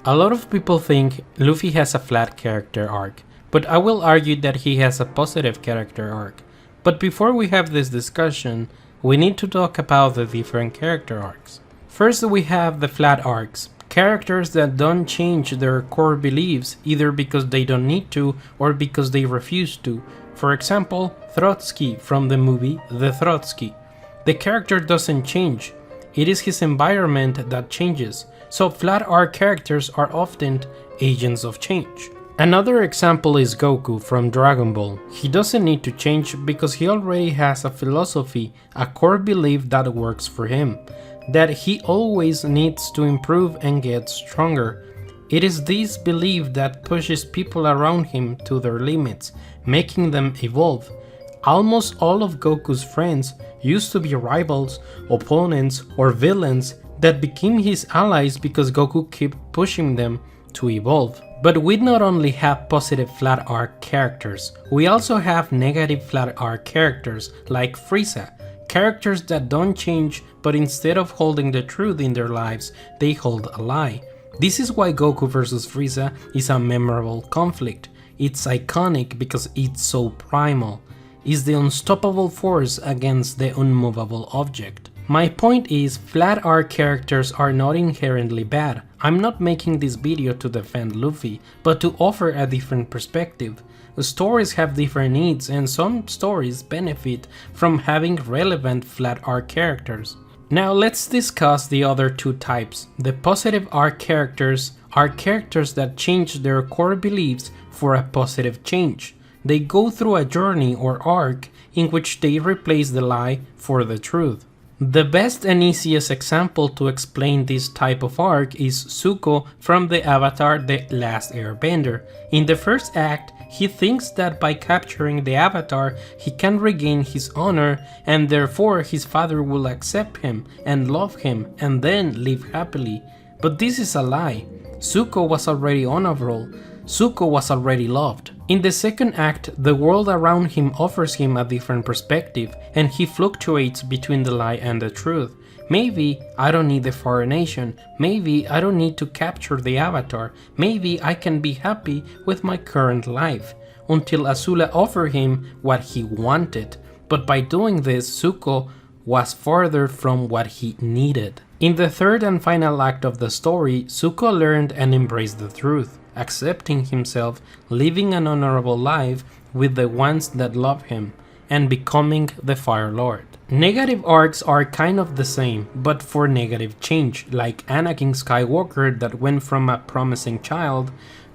A lot of people think Luffy has a flat character arc, but I will argue that he has a positive character arc. But before we have this discussion, we need to talk about the different character arcs. First we have the flat arcs, characters that don't change their core beliefs either because they don't need to or because they refuse to. For example, Trotsky from the movie The Trotsky. The character doesn't change, it is his environment that changes. So flat arc characters are often agents of change. Another example is Goku from Dragon Ball. He doesn't need to change because he already has a philosophy, a core belief that works for him, that he always needs to improve and get stronger. It is this belief that pushes people around him to their limits, making them evolve. Almost all of Goku's friends used to be rivals, opponents, or villains that became his allies because Goku kept pushing them to evolve. But we not only have positive flat arc characters, we also have negative flat arc characters like Frieza, characters that don't change but instead of holding the truth in their lives, they hold a lie. This is why Goku vs Frieza is a memorable conflict. It's iconic because it's so primal. It's the unstoppable force against the unmovable object. My point is, flat arc characters are not inherently bad. I'm not making this video to defend Luffy, but to offer a different perspective. Stories have different needs and some stories benefit from having relevant flat arc characters. Now let's discuss the other two types. The positive arc characters are characters that change their core beliefs for a positive change. They go through a journey or arc in which they replace the lie for the truth. The best and easiest example to explain this type of arc is Zuko from the Avatar The Last Airbender. In the first act, he thinks that by capturing the Avatar, he can regain his honor and therefore his father will accept him and love him and then live happily. But this is a lie. Zuko was already honorable. Zuko was already loved. In the second act, the world around him offers him a different perspective and he fluctuates between the lie and the truth. Maybe I don't need the foreign nation, maybe I don't need to capture the Avatar, maybe I can be happy with my current life, until Azula offered him what he wanted, but by doing this Zuko was farther from what he needed. In the third and final act of the story, Zuko learned and embraced the truth, accepting himself, living an honorable life with the ones that love him, and becoming the Fire Lord. Negative arcs are kind of the same, but for negative change, like Anakin Skywalker that went from a promising child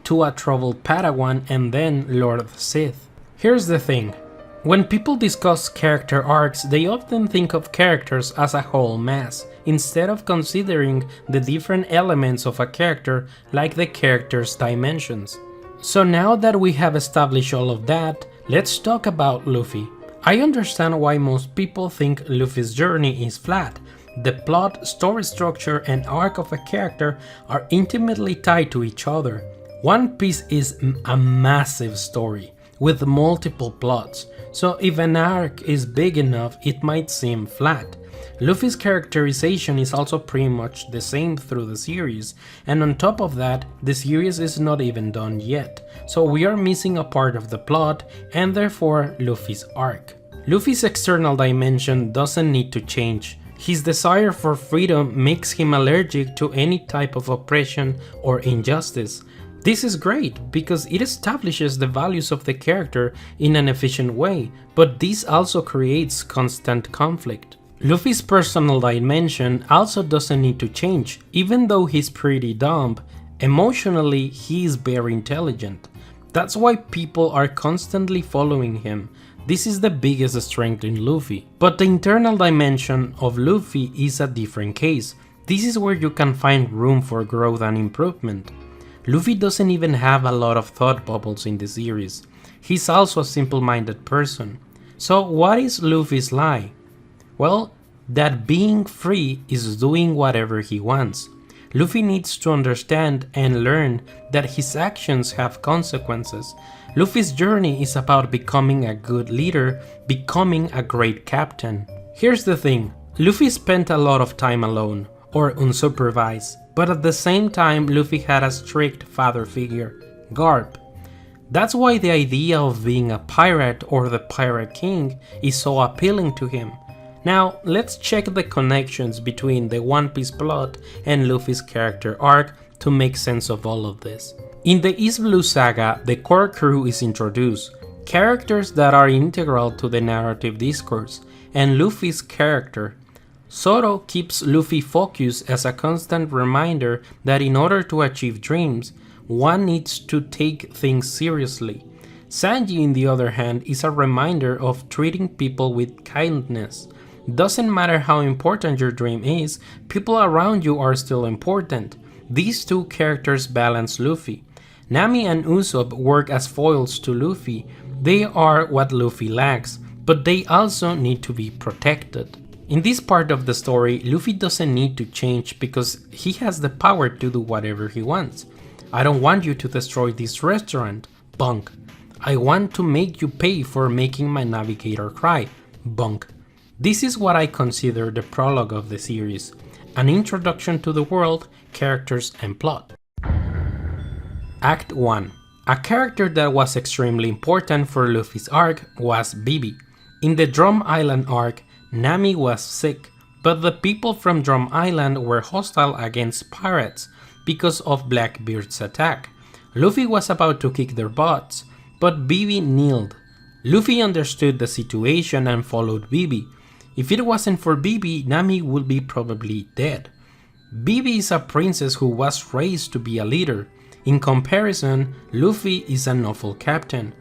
to a troubled Padawan and then Lord of the Sith. Here's the thing. When people discuss character arcs, they often think of characters as a whole mass, instead of considering the different elements of a character like the character's dimensions. So now that we have established all of that, let's talk about Luffy. I understand why most people think Luffy's journey is flat. The plot, story structure, and arc of a character are intimately tied to each other. One Piece is a massive story with multiple plots, so if an arc is big enough, it might seem flat. Luffy's characterization is also pretty much the same through the series, and on top of that, the series is not even done yet, so we are missing a part of the plot and therefore Luffy's arc. Luffy's external dimension doesn't need to change. His desire for freedom makes him allergic to any type of oppression or injustice. This is great because it establishes the values of the character in an efficient way, but this also creates constant conflict. Luffy's personal dimension also doesn't need to change, even though he's pretty dumb. Emotionally, he is very intelligent. That's why people are constantly following him. This is the biggest strength in Luffy. But the internal dimension of Luffy is a different case. This is where you can find room for growth and improvement. Luffy doesn't even have a lot of thought bubbles in the series. He's also a simple-minded person. So what is Luffy's lie? Well, that being free is doing whatever he wants. Luffy needs to understand and learn that his actions have consequences. Luffy's journey is about becoming a good leader, becoming a great captain. Here's the thing, Luffy spent a lot of time alone, or unsupervised. but at the same time Luffy had a strict father figure, Garp. That's why the idea of being a pirate or the Pirate King is so appealing to him. Now, let's check the connections between the One Piece plot and Luffy's character arc to make sense of all of this. In the East Blue Saga, the core crew is introduced, characters that are integral to the narrative discourse, and Luffy's character. Zoro keeps Luffy focused as a constant reminder that in order to achieve dreams, one needs to take things seriously. Sanji, on the other hand, is a reminder of treating people with kindness. Doesn't matter how important your dream is, people around you are still important. These two characters balance Luffy. Nami and Usopp work as foils to Luffy. They are what Luffy lacks, but they also need to be protected. In this part of the story, Luffy doesn't need to change because he has the power to do whatever he wants. I don't want you to destroy this restaurant, Bunk. I want to make you pay for making my navigator cry, Bunk. This is what I consider the prologue of the series, an introduction to the world, characters and plot. Act 1. A character that was extremely important for Luffy's arc was Bibi. In the Drum Island arc, Nami was sick, but the people from Drum Island were hostile against pirates because of Blackbeard's attack. Luffy was about to kick their butts, but Bibi kneeled. Luffy understood the situation and followed Bibi. If it wasn't for Bibi, Nami would be probably dead. Bibi is a princess who was raised to be a leader. In comparison, Luffy is an awful captain.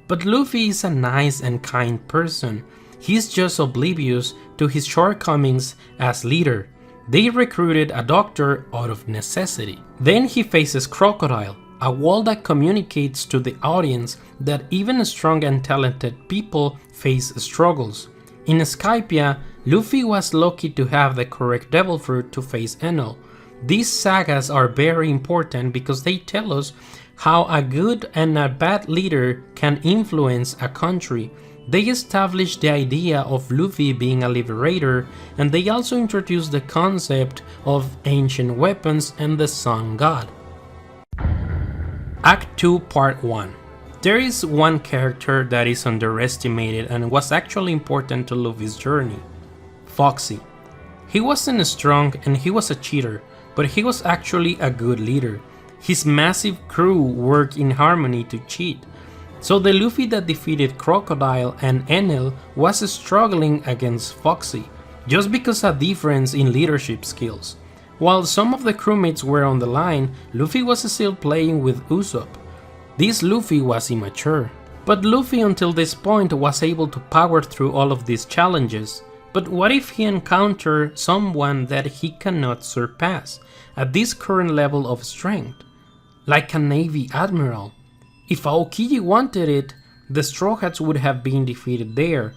But Luffy is a nice and kind person. He's just oblivious to his shortcomings as leader. They recruited a doctor out of necessity. Then he faces Crocodile, a wall that communicates to the audience that even strong and talented people face struggles. In Skypiea, Luffy was lucky to have the correct devil fruit to face Enel. These sagas are very important because they tell us how a good and a bad leader can influence a country. They establish the idea of Luffy being a liberator, and they also introduce the concept of ancient weapons and the Sun God. Act 2, Part 1. There is one character that is underestimated and was actually important to Luffy's journey. Foxy. He wasn't strong and he was a cheater, but he was actually a good leader. His massive crew worked in harmony to cheat. So the Luffy that defeated Crocodile and Enel was struggling against Foxy, just because of a difference in leadership skills. While some of the crewmates were on the line, Luffy was still playing with Usopp. This Luffy was immature, but Luffy until this point was able to power through all of these challenges. But what if he encountered someone that he cannot surpass at this current level of strength? Like a Navy Admiral. If Aokiji wanted it, the Straw Hats would have been defeated there.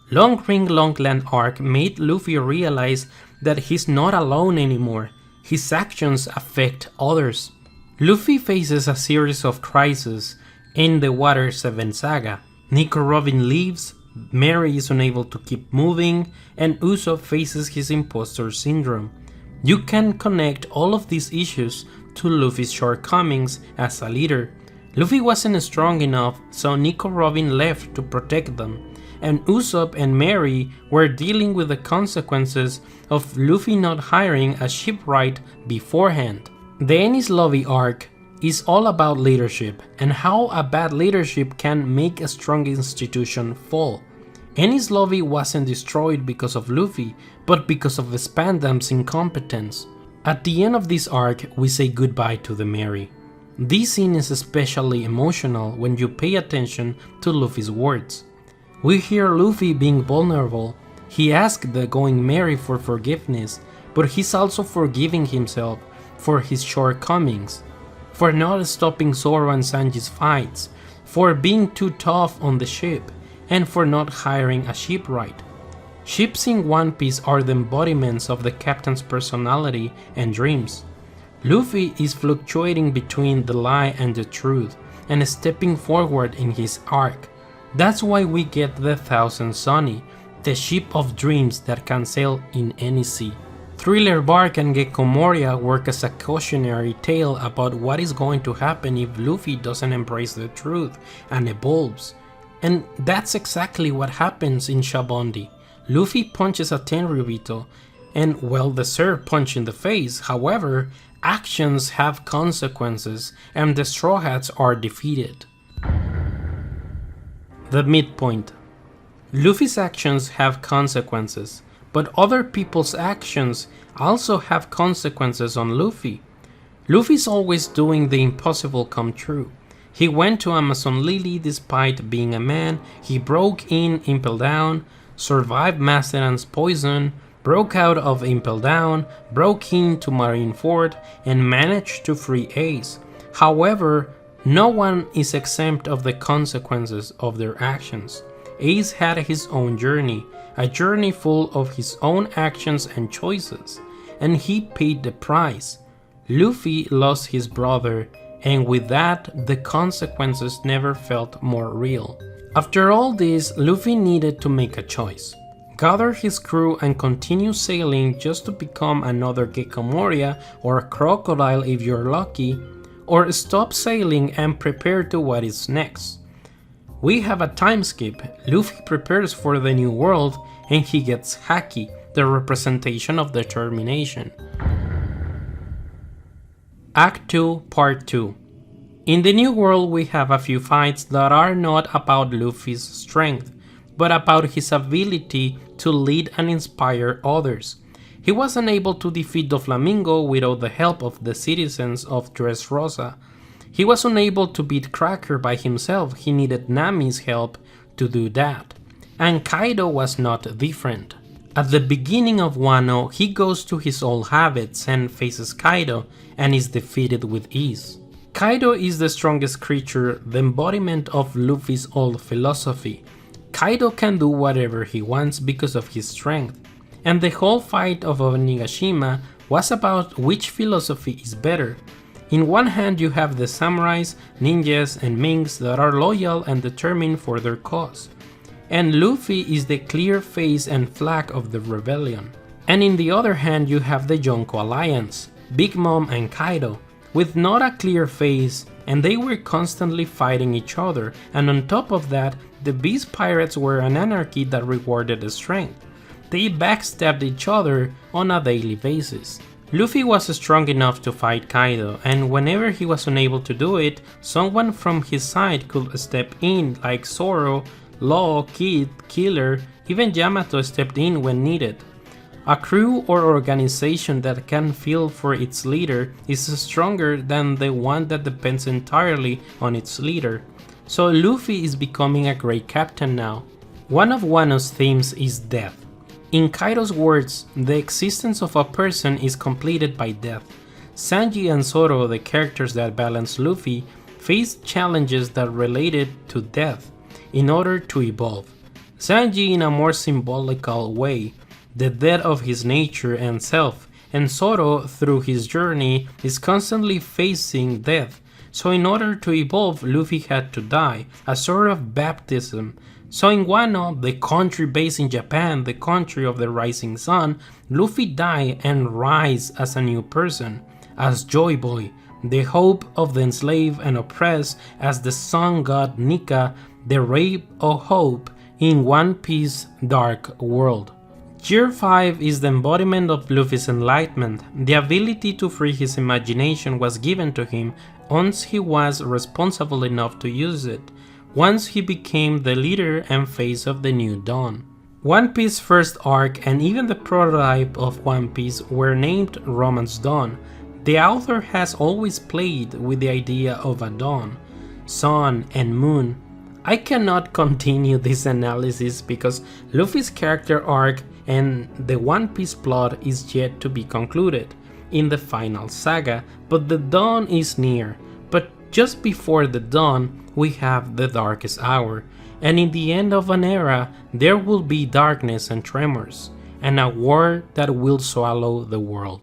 Long Ring Long Land arc made Luffy realize that he's not alone anymore. His actions affect others. Luffy faces a series of crises in the Water 7 saga. Nico Robin leaves, Mary is unable to keep moving, and Usopp faces his imposter syndrome. You can connect all of these issues to Luffy's shortcomings as a leader. Luffy wasn't strong enough, so Nico Robin left to protect them, and Usopp and Mary were dealing with the consequences of Luffy not hiring a shipwright beforehand. The Enies Lobby arc is all about leadership and how a bad leadership can make a strong institution fall. Enies Lobby wasn't destroyed because of Luffy, but because of Spandam's incompetence. At the end of this arc, we say goodbye to the Mary. This scene is especially emotional when you pay attention to Luffy's words. We hear Luffy being vulnerable. He asked the Going Merry for forgiveness, but he's also forgiving himself for his shortcomings, for not stopping Zoro and Sanji's fights, for being too tough on the ship, and for not hiring a shipwright. Ships in One Piece are the embodiments of the captain's personality and dreams. Luffy is fluctuating between the lie and the truth, and stepping forward in his arc. That's why we get the Thousand Sunny, the ship of dreams that can sail in any sea. Thriller Bark and Gecko Moria work as a cautionary tale about what is going to happen if Luffy doesn't embrace the truth and evolves. And that's exactly what happens in Shabondi. Luffy punches a Tenryubito, and well-deserved punch in the face. However, actions have consequences and the Straw Hats are defeated. The midpoint. Luffy's actions have consequences, but other people's actions also have consequences on Luffy. Luffy's always doing the impossible come true. He went to Amazon Lily despite being a man, he broke in Impel Down, survived Mastodon's poison, broke out of Impel Down, broke into Marineford, and managed to free Ace. However, no one is exempt of the consequences of their actions. Ace had his own journey, a journey full of his own actions and choices, and he paid the price. Luffy lost his brother, and with that, the consequences never felt more real. After all this, Luffy needed to make a choice. Gather his crew and continue sailing just to become another Gecko Moria or a crocodile if you're lucky, or stop sailing and prepare to what is next. We have a time skip. Luffy prepares for the new world and he gets Haki, the representation of determination. Act 2, Part 2. In the new world we have a few fights that are not about Luffy's strength, but about his ability to lead and inspire others. He was unable to defeat Doflamingo without the help of the citizens of Dressrosa. He was unable to beat Cracker by himself, he needed Nami's help to do that. And Kaido was not different. At the beginning of Wano, he goes to his old habits and faces Kaido and is defeated with ease. Kaido is the strongest creature, the embodiment of Luffy's old philosophy. Kaido can do whatever he wants because of his strength, and the whole fight of Onigashima was about which philosophy is better. In one hand you have the samurais, ninjas and minks that are loyal and determined for their cause, and Luffy is the clear face and flag of the rebellion. And in the other hand you have the Yonko Alliance, Big Mom and Kaido, with not a clear face, and they were constantly fighting each other, and on top of that, the Beast Pirates were an anarchy that rewarded strength. They backstabbed each other on a daily basis. Luffy was strong enough to fight Kaido, and whenever he was unable to do it, someone from his side could step in, like Zoro, Law, Kid, Killer, even Yamato stepped in when needed. A crew or organization that can feel for its leader is stronger than the one that depends entirely on its leader. So Luffy is becoming a great captain now. One of Wano's themes is death. In Kaido's words, the existence of a person is completed by death. Sanji and Zoro, the characters that balance Luffy, faced challenges that related to death in order to evolve. Sanji in a more symbolical way, the death of his nature and self, and Zoro through his journey is constantly facing death. So in order to evolve, Luffy had to die, a sort of baptism. So in Wano, the country based in Japan, the country of the rising sun, Luffy died and rise as a new person, as Joy Boy, the hope of the enslaved and oppressed, as the sun god Nika, the ray of hope in One Piece dark world. Year 5 is the embodiment of Luffy's enlightenment. The ability to free his imagination was given to him once he was responsible enough to use it, once he became the leader and face of the new dawn. One Piece's first arc and even the prototype of One Piece were named Romance Dawn. The author has always played with the idea of a dawn, sun and moon. I cannot continue this analysis because Luffy's character arc and the One Piece plot is yet to be concluded in the final saga, but the dawn is near. But just before the dawn, we have the darkest hour, and in the end of an era, there will be darkness and tremors, and a war that will swallow the world.